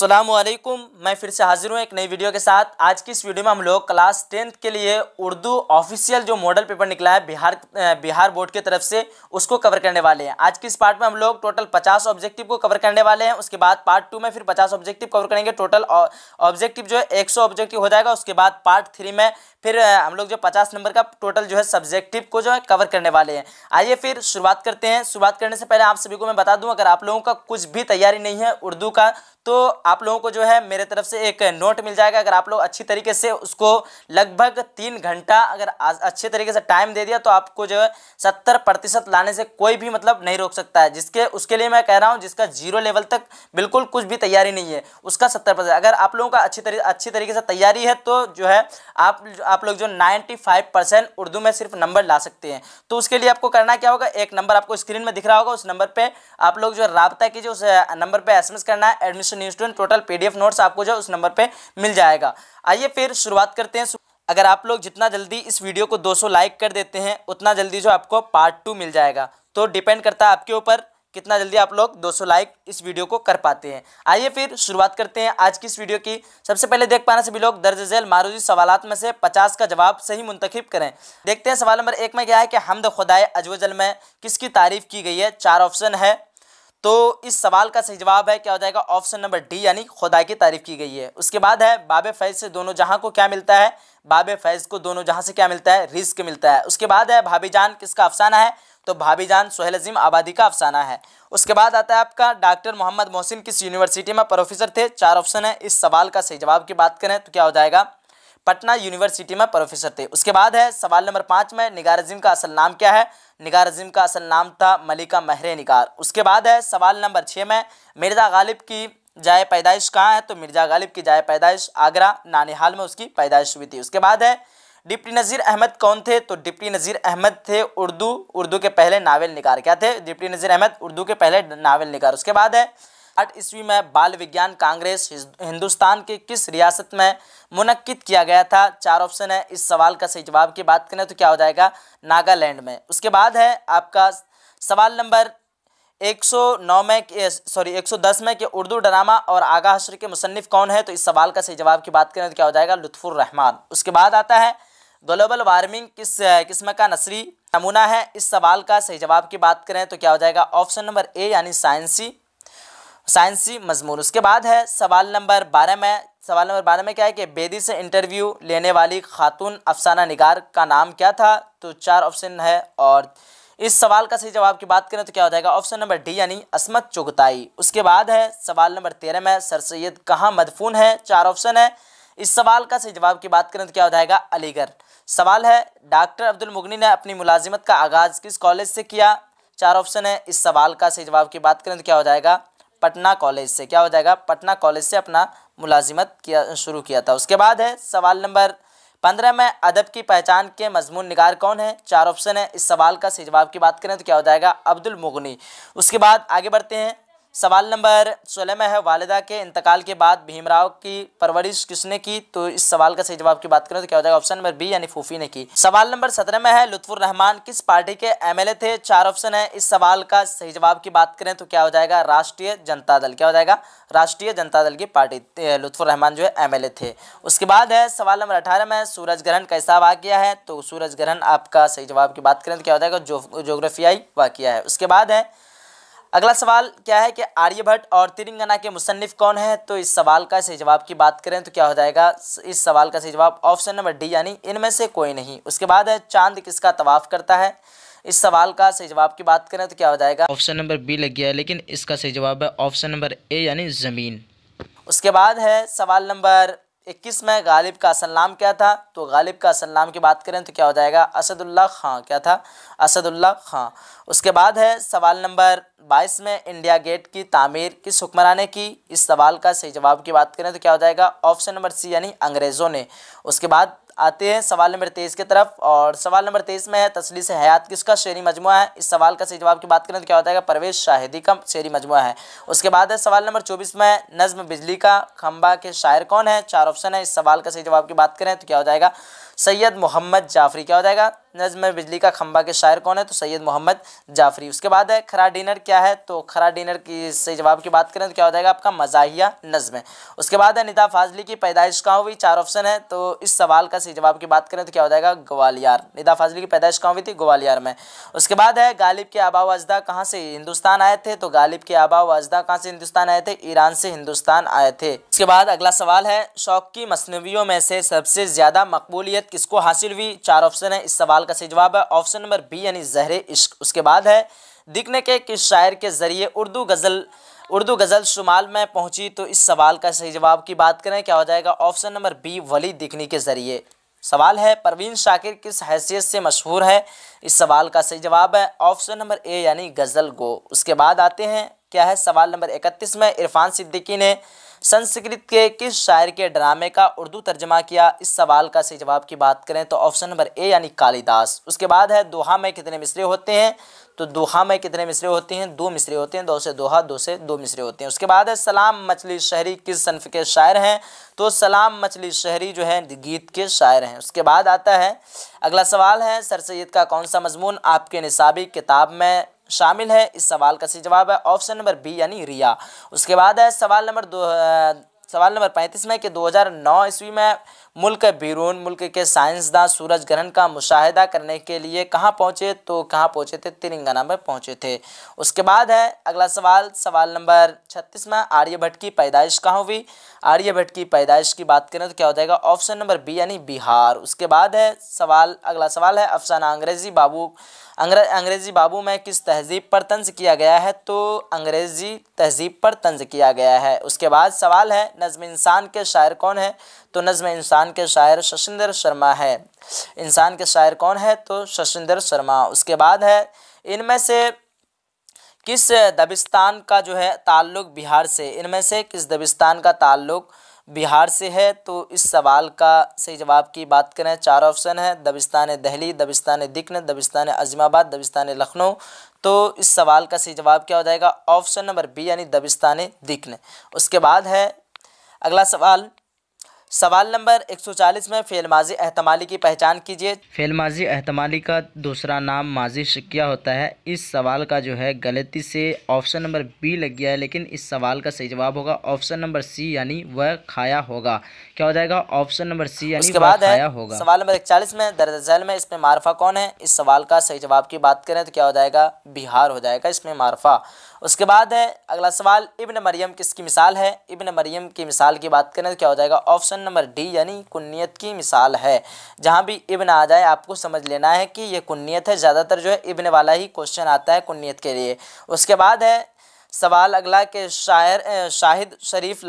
अस्सलामुअलैकुम, मैं फिर से हाजिर हूँ एक नई वीडियो के साथ। आज की इस वीडियो में हम लोग क्लास 10th के लिए उर्दू ऑफिशियल जो मॉडल पेपर निकला है बिहार बोर्ड की तरफ से, उसको कवर करने वाले हैं। आज की इस पार्ट में हम लोग टोटल 50 ऑब्जेक्टिव को कवर करने वाले हैं। उसके बाद पार्ट 2 में फिर 50 ऑब्जेक्टिव कवर करेंगे। टोटल ऑब्जेक्टिव जो है 100 ऑब्जेक्टिव हो जाएगा। उसके बाद पार्ट 3 में फिर हम लोग जो 50 नंबर का टोटल जो है सब्जेक्टिव को जो है कवर करने वाले हैं। आइए फिर शुरुआत करते हैं। शुरुआत करने से पहले आप सभी को मैं बता दूं, अगर आप लोगों का कुछ भी तैयारी नहीं है उर्दू का, तो आप लोगों को जो है मेरे तरफ से एक नोट मिल जाएगा। अगर आप लोग अच्छी तरीके से उसको लगभग 3 घंटा अगर अच्छे तरीके से टाइम दे दिया तो आपको जो है 70% लाने से कोई भी मतलब नहीं रोक सकता है। उसके लिए मैं कह रहा हूं, जिसका 0 लेवल तक बिल्कुल कुछ भी तैयारी नहीं है उसका 70%। अगर आप लोगों का अच्छी तरीके से तैयारी है तो जो है आप लोग जो 95% उर्दू में सिर्फ नंबर ला सकते हैं। तो उसके लिए आपको करना क्या होगा, एक नंबर आपको स्क्रीन में दिख रहा होगा, उस नंबर पे आप लोग जो राब्ता कीजिए। उस नंबर पे SMS करना है admission new student. Total PDF notes आपको जो उस नंबर पे मिल जाएगा। आइए फिर शुरुआत करते हैं। अगर आप लोग जितना जल्दी इस वीडियो को 200 लाइक कर देते हैं उतना जल्दी जो आपको पार्ट 2 मिल जाएगा। तो डिपेंड करता है आपके ऊपर कितना जल्दी आप लोग 200 लाइक इस वीडियो को कर पाते हैं। आइए फिर शुरुआत करते हैं आज की इस वीडियो की। सबसे पहले देख पाना सभी लोग, दर्ज झेल मारूजी सवालात में से 50 का जवाब सही मुंतखिब करें। देखते हैं सवाल नंबर 1 में क्या है कि हमद खुदाए अजवजल में किसकी तारीफ की गई है। 4 ऑप्शन है, तो इस सवाल का सही जवाब है क्या हो जाएगा, ऑप्शन नंबर डी, यानी खुदा की तारीफ की गई है। उसके बाद है बाबे फैज से दोनों जहां को क्या मिलता है। बाबे फैज को दोनों जहां से क्या मिलता है, रिस्क मिलता है। उसके बाद है भाभी जान किसका अफसाना है, तो भाभी जान सोहेल अजीम आबादी का अफसाना है। उसके बाद आता है आपका डॉक्टर मोहम्मद मोहसिन किस यूनिवर्सिटी में प्रोफेसर थे। 4 ऑप्शन है। इस सवाल का सही जवाब की बात करें तो क्या हो जाएगा, पटना यूनिवर्सिटी में प्रोफेसर थे। उसके बाद है सवाल नंबर 5 में निगार अजीम का असल नाम क्या है। निगार अजीम का असल नाम था मलिका महरे निगार। उसके बाद है सवाल नंबर 6 में मिर्ज़ा गालिब की जाए पैदाइश कहाँ है, तो मिर्ज़ा गालिब की जाए पैदाइश आगरा नानिहाल में उसकी पैदाइश हुई थी। उसके बाद है डिप्टी नज़ीर अहमद कौन थे, तो डिप्टी नज़ीर अहमद थे उर्दू के पहले नावल निगार। क्या थे, डिप्टी नज़ीर अहमद उर्दू के पहले नावल निगार। उसके बाद है 8 ईस्वी में बाल विज्ञान कांग्रेस हिंदुस्तान के किस रियासत में मुनक्किद किया गया था। 4 ऑप्शन है। इस सवाल का सही जवाब की बात करें तो क्या हो जाएगा, नागालैंड में। उसके बाद है आपका सवाल नंबर 110 में कि उर्दू ड्रामा और आगा हश्र के मुसन्निफ कौन है, तो इस सवाल का सही जवाब की बात करें तो क्या हो जाएगा, लुत्फुर रहमान। उसके बाद आता है ग्लोबल वार्मिंग किस किस्म का नसरी नमूना है। इस सवाल का सही जवाब की बात करें तो क्या हो जाएगा, ऑप्शन नंबर ए, यानी साइंसी मजमून। उसके बाद है सवाल नंबर 12 में क्या है कि बेदी से इंटरव्यू लेने वाली खातून अफसाना निगार का नाम क्या था, तो 4 ऑप्शन है। और इस सवाल का सही जवाब की बात करें तो क्या हो जाएगा, ऑप्शन नंबर डी, यानी असमत चुगताई। उसके बाद है सवाल नंबर 13 में सर सैयद कहाँ मदफून है। 4 ऑप्शन है। इस सवाल का सही जवाब की बात करें तो क्या हो जाएगा, अलीगढ़। सवाल है डॉक्टर अब्दुल मुगनी ने अपनी मुलाजिमत का आगाज़ किस कॉलेज से किया। 4 ऑप्शन है। इस सवाल का सही जवाब की बात करें तो क्या हो जाएगा, पटना कॉलेज से। क्या हो जाएगा, पटना कॉलेज से अपना मुलाजिमत शुरू किया था। उसके बाद है सवाल नंबर 15 में अदब की पहचान के मजमून निगार कौन है। 4 ऑप्शन है। इस सवाल का सही जवाब की बात करें तो क्या हो जाएगा, अब्दुल मुगनी। उसके बाद आगे बढ़ते हैं। सवाल नंबर 16 में है वालिदा के इंतकाल के बाद भीमराव की परवरिश किसने की, तो इस सवाल का सही जवाब की बात करें तो क्या हो जाएगा, ऑप्शन नंबर बी, यानी फूफी ने की। सवाल नंबर 17 में है लुत्फुर रहमान किस पार्टी के MLA थे। 4 ऑप्शन है। इस सवाल का सही जवाब की बात करें तो क्या हो जाएगा, राष्ट्रीय जनता दल। क्या हो जाएगा, राष्ट्रीय जनता दल की पार्टी लुत्फुर रहमान जो है MLA थे। उसके बाद है सवाल नंबर 18 में सूरज ग्रहण कैसा वाक़या है, तो सूरज ग्रहण आपका सही जवाब की बात करें तो क्या हो जाएगा, जोग्राफियाई वाक़या है। उसके बाद है अगला सवाल क्या है कि आर्यभट्ट और तिरंगना के मुसन्निफ कौन है, तो इस सवाल का सही जवाब की बात करें तो क्या हो जाएगा, इस सवाल का सही जवाब ऑप्शन नंबर डी, यानी इनमें से कोई नहीं। उसके बाद है चांद किसका तवाफ करता है। इस सवाल का सही जवाब की बात करें तो क्या हो जाएगा, ऑप्शन नंबर बी लग गया है, लेकिन इसका सही जवाब है ऑप्शन नंबर ए, यानी ज़मीन। उसके बाद है सवाल नंबर 21 में गालिब का असल नाम क्या था, तो गालिब का असल नाम की बात करें तो क्या हो जाएगा, असदुल्ला खां। क्या था, असदुल्ला खां। उसके बाद है सवाल नंबर 22 में इंडिया गेट की तामीर किस हुक्मरान ने की। इस सवाल का सही जवाब की बात करें तो क्या हो जाएगा, ऑप्शन नंबर सी, यानी अंग्रेज़ों ने। उसके बाद आते हैं सवाल नंबर 23 की तरफ, और सवाल नंबर 23 में है तसलीस हयात किसका शेरी मजमुआ है। इस सवाल का सही जवाब की बात करें तो क्या हो जाएगा, परवेज शाहिदी का शेरी मजमुआ है। उसके बाद है सवाल नंबर 24 में नज़्म बिजली का खंबा के शायर कौन है। 4 ऑप्शन है। इस सवाल का सही जवाब की बात करें तो क्या हो जाएगा, सैयद मोहम्मद जाफरी। क्या हो जाएगा? नज़्म बिजली का खंबा के शायर कौन है? तो सैयद मोहम्मद जाफरी। उसके बाद है खरा डिनर क्या है? तो खरा डिनर की सही जवाब की बात करें तो क्या हो जाएगा आपका? मज़ाहिया नज़्म है। उसके बाद है निदा फाजली की पैदाइश कहाँ हुई? 4 ऑप्शन है, तो इस सवाल का सही जवाब की बात करें तो क्या हो जाएगा? ग्वालियर। निदा फाजली की पैदाइश कहाँ हुई थी? ग्वालियर में। उसके बाद है गालिब के आबा व अजदा कहाँ से हिंदुस्तान आए थे? तो गालिब के आबा व अजदा कहाँ से हिंदुस्तान आए थे? ईरान से हिंदुस्तान आए थे। उसके बाद अगला सवाल है शौक की मसनवियों में से सबसे ज़्यादा मकबूलियत किसको हासिल हुई? 4 ऑप्शन है, इस सवाल का सही जवाब है ऑप्शन नंबर बी यानी ज़हरे इश्क। उसके बाद है दिखने के किस शायर के ज़रिए उर्दू गज़ल शुमाल में पहुंची? तो इस सवाल का सही जवाब की बात करें क्या हो जाएगा? ऑप्शन नंबर बी वली दिखनी के ज़रिए। सवाल है परवीन शाकिर किस हैसियत से मशहूर है? इस सवाल का सही जवाब है ऑप्शन नंबर ए यानी गज़ल गो। उसके बाद आते हैं क्या है सवाल नंबर 31 में इरफान सिद्दीकी ने संस्कृत के किस शायर के ड्रामे का उर्दू तर्जमा किया? इस सवाल का सही जवाब की बात करें तो ऑप्शन नंबर ए यानी कालिदास। उसके बाद है दोहा में कितने मिसरे होते हैं? तो दोहा में कितने मिसरे होते हैं? 2 मिसरे होते हैं। 2 से दोहा, 2 से 2 मिसरे होते हैं। उसके बाद है सलाम मछली शहरी किस सन्फ के शायर हैं? तो सलाम मछली शहरी जो है गीत के शायर हैं। उसके बाद आता है अगला सवाल है सर सैयद का कौन सा मजमून आपके निसाबी किताब में शामिल है? इस सवाल का सही जवाब है ऑप्शन नंबर बी यानी रिया। उसके बाद है सवाल नंबर 35 में कि 2009 ईस्वी में मुल्क बैरून मुल्क के साइंसदान सूरज ग्रहण का मुशाहिदा करने के लिए कहाँ पहुँचे? तो कहाँ पहुँचे थे? तेलंगाना में पहुँचे थे। उसके बाद है अगला सवाल नंबर 36 में आर्यभट्ट की पैदाइश कहाँ हुई? आर्यभट्ट की पैदाइश की बात करें तो क्या हो जाएगा? ऑप्शन नंबर बी यानी बिहार। उसके बाद है अगला सवाल है अफसाना अंग्रेजी बाबू में किस तहजीब पर तंज किया गया है? तो अंग्रेजी तहजीब पर तंज किया गया है। उसके बाद सवाल है नज़्म इंसान के शायर कौन है? तो नज़्म इंसान के शायर शशिंदर शर्मा है। इंसान के शायर कौन है? तो शशिंदर शर्मा। उसके बाद है इनमें से किस दबिस्तान का जो है ताल्लुक़ बिहार से? इनमें से किस दबिस्तान का ताल्लुक़ बिहार से है? तो इस सवाल का सही जवाब की बात करें 4 ऑप्शन है दबिस्तान दिल्ली, दबिस्तान दिक्न, दबिस्तान अज़ीमाबाद, दबिस्तान लखनऊ। तो इस सवाल का सही जवाब क्या हो जाएगा? ऑप्शन नंबर बी यानी दबिस्तान दिक्न। उसके बाद है अगला सवाल नंबर 140 में फ़ेल माज़ी एहतमाली की पहचान कीजिए। फ़ेल माज़ी एहतमाली का दूसरा नाम माज़ी शकिया होता है। इस सवाल का जो है गलती से ऑप्शन नंबर बी लग गया है, लेकिन इस सवाल का सही जवाब होगा ऑप्शन नंबर सी यानी वह खाया होगा। क्या हो जाएगा? ऑप्शन नंबर सी यानी वह खाया होगा। सवाल नंबर 41 में दर्ज झैल में इसमें मारफा कौन है? इस सवाल का सही जवाब की बात करें तो क्या हो जाएगा? बिहार हो जाएगा इसमें मारफा। उसके बाद है अगला सवाल इब्न मरियम किसकी मिसाल है? इब्न मरियम की मिसाल की बात करें तो क्या हो जाएगा? ऑप्शन नंबर डी यानी कुन्नियत की मिसाल है। जहाँ भी इब्न आ जाए आपको समझ लेना है कि ये कुन्नियत है। ज़्यादातर जो है इब्न वाला ही क्वेश्चन आता है कुन्नियत के लिए। उसके बाद है सवाल अगला के शाहिद शरीफ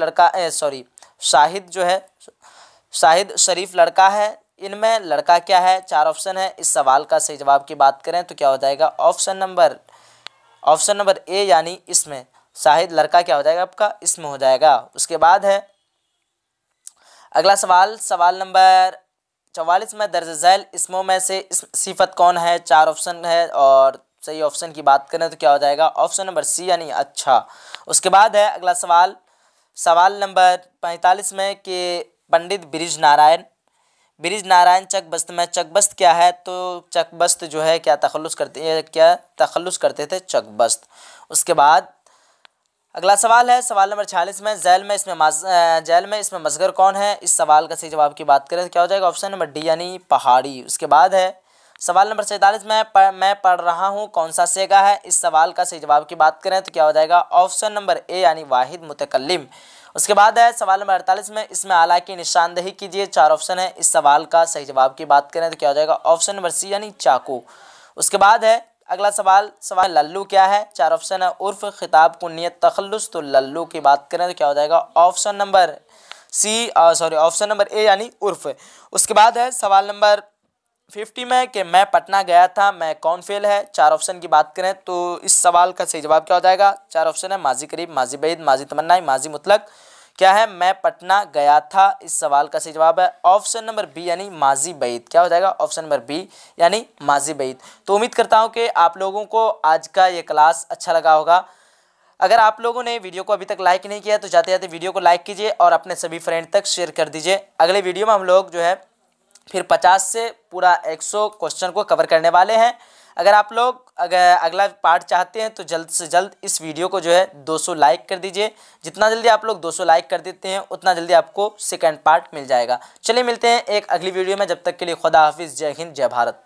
लड़का है। इनमें लड़का क्या है? 4 ऑप्शन है। इस सवाल का सही जवाब की बात करें तो क्या हो जाएगा? ऑप्शन नंबर ए यानी इसमें शाहिद लड़का क्या हो जाएगा आपका? इसमें हो जाएगा। उसके बाद है अगला सवाल नंबर 44 में दर्ज झैल इसमों में से सिफत कौन है? 4 ऑप्शन है और सही ऑप्शन की बात करें तो क्या हो जाएगा? ऑप्शन नंबर सी यानी अच्छा। उसके बाद है अगला सवाल नंबर 45 में कि पंडित ब्रिज नारायण चकबस्त में चकबस्त क्या है? तो चकबस्त जो है क्या तखल्लुस करते थे चकबस्त। उसके बाद अगला सवाल है सवाल नंबर 46 में झैल में इसमें मसगर कौन है? इस सवाल का सही जवाब की बात करें तो क्या हो जाएगा? ऑप्शन नंबर डी यानी पहाड़ी। उसके बाद है सवाल नंबर 47 में मैं पढ़ रहा हूँ कौन सा सेगा है? इस सवाल का सही जवाब की बात करें तो क्या हो जाएगा? ऑप्शन नंबर ए यानी वाहिद मुतकल्लिम। उसके बाद है सवाल नंबर 48 में इसमें आला की निशानदेही कीजिए। 4 ऑप्शन है। इस सवाल का सही जवाब की बात करें तो क्या हो जाएगा? ऑप्शन नंबर सी यानी चाकू। उसके बाद है अगला सवाल लल्लू क्या है? 4 ऑप्शन है उर्फ खिताब कुन्नियत तखल्लुस। तो लल्लू की बात करें तो क्या हो जाएगा? ऑप्शन नंबर ए यानी उर्फ। उसके बाद है सवाल नंबर 50 में कि मैं पटना गया था मैं कौन फेल है? 4 ऑप्शन की बात करें तो इस सवाल का सही जवाब क्या हो जाएगा? 4 ऑप्शन है माजी करीब, माजी बैद, माजी तमन्नाई, माजी मुतलक। क्या है? मैं पटना गया था। इस सवाल का सही जवाब है ऑप्शन नंबर बी यानी माजी बैद। क्या हो जाएगा? ऑप्शन नंबर बी यानी माजी बैद। तो उम्मीद करता हूँ कि आप लोगों को आज का ये क्लास अच्छा लगा होगा। अगर आप लोगों ने वीडियो को अभी तक लाइक नहीं किया तो जाते जाते वीडियो को लाइक कीजिए और अपने सभी फ्रेंड तक शेयर कर दीजिए। अगले वीडियो में हम लोग जो है फिर 50 से पूरा 100 क्वेश्चन को कवर करने वाले हैं। अगर आप लोग अगला पार्ट चाहते हैं तो जल्द से जल्द इस वीडियो को जो है 200 लाइक कर दीजिए। जितना जल्दी आप लोग 200 लाइक कर देते हैं उतना जल्दी आपको सेकंड पार्ट मिल जाएगा। चलिए मिलते हैं एक अगली वीडियो में, जब तक के लिए खुदा हाफिज़, जय हिंद, जय भारत।